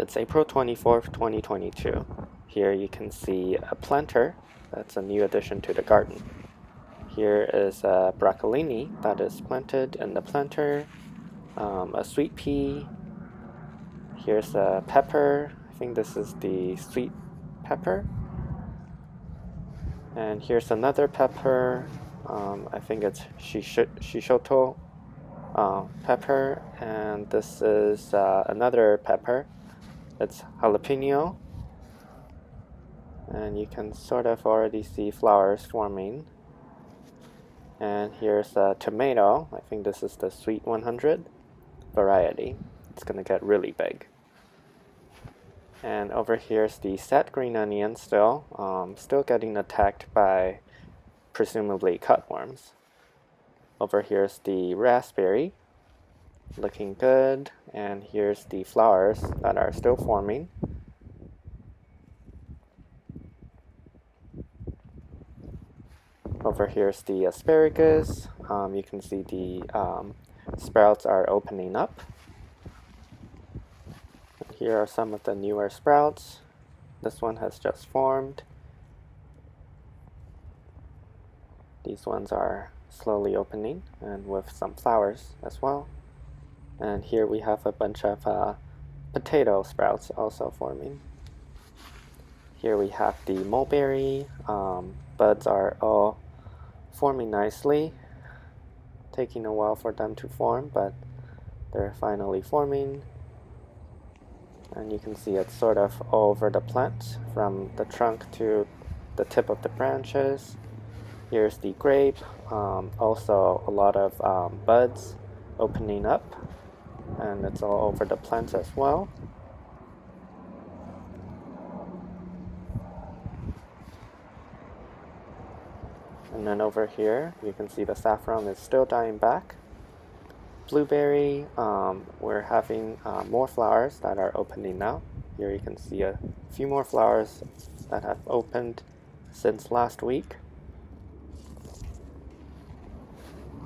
It's April 24th, 2022. Here you can see a planter. That's a new addition to the garden. Here is a broccolini that is planted in the planter, a sweet pea. Here's a pepper. I think this is the sweet pepper. And here's another pepper. I think it's shishito pepper. And this is another pepper. It's jalapeno. And you can sort of already see flowers forming. And here's a tomato. I think this is the sweet 100 variety. It's gonna get really big. And over here's the sad green onion still getting attacked by presumably cutworms. Over here's the raspberry, looking good. And here's the flowers that are still forming. Over here's the asparagus. You can see the sprouts are opening up. And here are some of the newer sprouts. This one has just formed. These ones are slowly opening and with some flowers as well. And here we have a bunch of potato sprouts also forming. Here we have the mulberry. Buds are all forming nicely. Taking a while for them to form, but they're finally forming. And you can see it's sort of all over the plant, from the trunk to the tip of the branches. Here's the grape, also a lot of buds opening up, and it's all over the plant as well. And then over here, you can see the saffron is still dying back. Blueberry, we're having more flowers that are opening now. Here you can see a few more flowers that have opened since last week.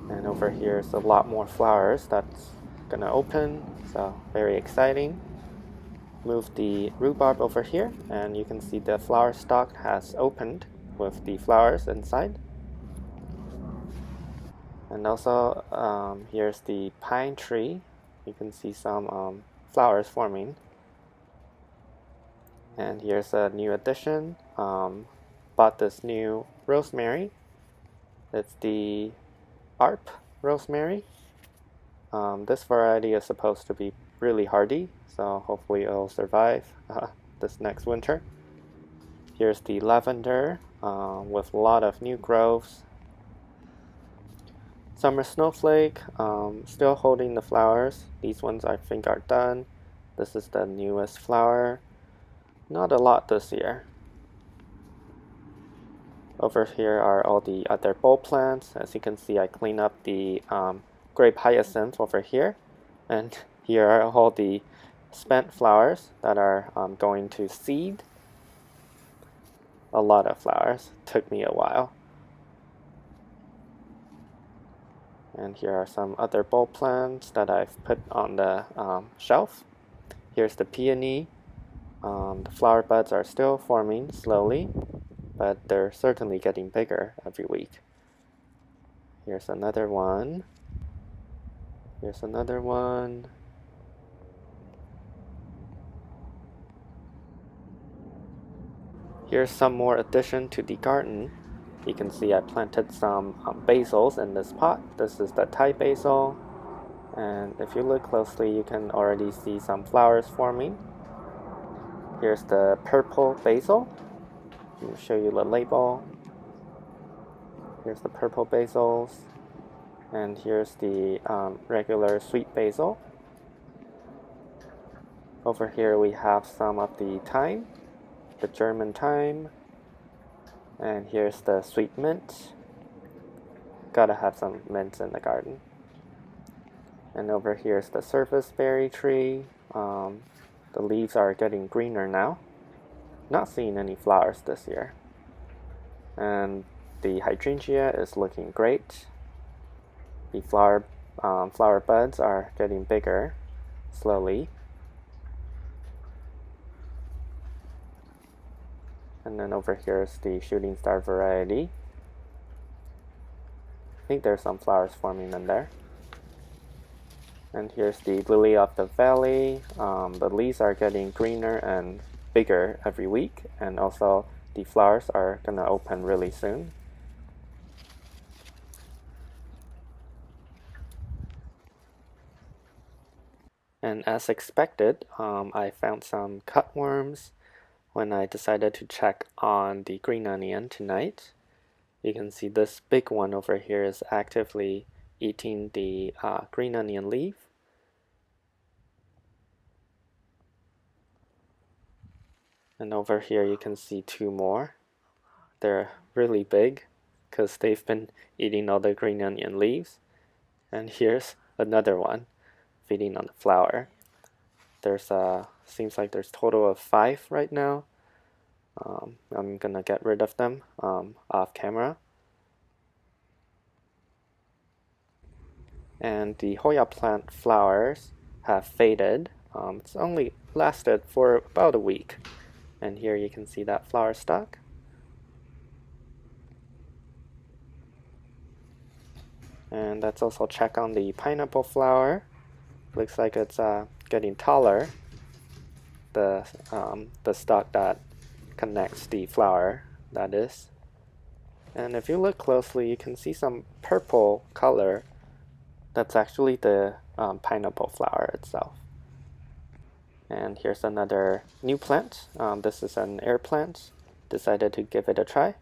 And over here is a lot more flowers that's gonna open, so very exciting. Move the rhubarb over here, and you can see the flower stalk has opened with the flowers inside. And also, here's the pine tree. You can see some flowers forming. And here's a new addition. Bought this new rosemary. It's the ARP rosemary. This variety is supposed to be really hardy, so hopefully it'll survive this next winter. Here's the lavender with a lot of new growths. Summer snowflake, still holding the flowers. These ones I think are done. This is the newest flower. Not a lot this year. Over here are all the other bulb plants. As you can see, I cleaned up the grape hyacinth over here. And here are all the spent flowers that are going to seed. A lot of flowers. Took me a while. And here are some other bulb plants that I've put on the shelf. Here's the peony. The flower buds are still forming slowly, but they're certainly getting bigger every week. Here's another one. Here's another one. Here's some more addition to the garden. You can see I planted some basils in this pot. This is the Thai basil. And if you look closely, you can already see some flowers forming. Here's the purple basil. Let me show you the label. Here's the purple basils. And here's the regular sweet basil. Over here we have some of the thyme, the German thyme. And here's the sweet mint. Gotta have some mints in the garden. And over here's the serviceberry tree. The leaves are getting greener now. Not seeing any flowers this year. And the hydrangea is looking great. The flower buds are getting bigger slowly. And then over here is the shooting star variety. I think there's some flowers forming in there. And here's the lily of the valley. The leaves are getting greener and bigger every week, and also the flowers are gonna open really soon. And as expected, I found some cutworms when I decided to check on the green onion tonight. You can see this big one over here is actively eating the green onion leaf. And over here you can see two more. They're really big because they've been eating all the green onion leaves. And here's another one feeding on the flower. There's seems like there's a total of 5 right now. I'm gonna get rid of them off camera. And the hoya plant flowers have faded. It's only lasted for about a week. And here you can see that flower stalk. And let's also check on the pineapple flower. Looks like it's getting taller. The stalk that connects the flower, that is. And if you look closely, you can see some purple color. That's actually the pineapple flower itself. And here's another new plant. This is an air plant. Decided to give it a try.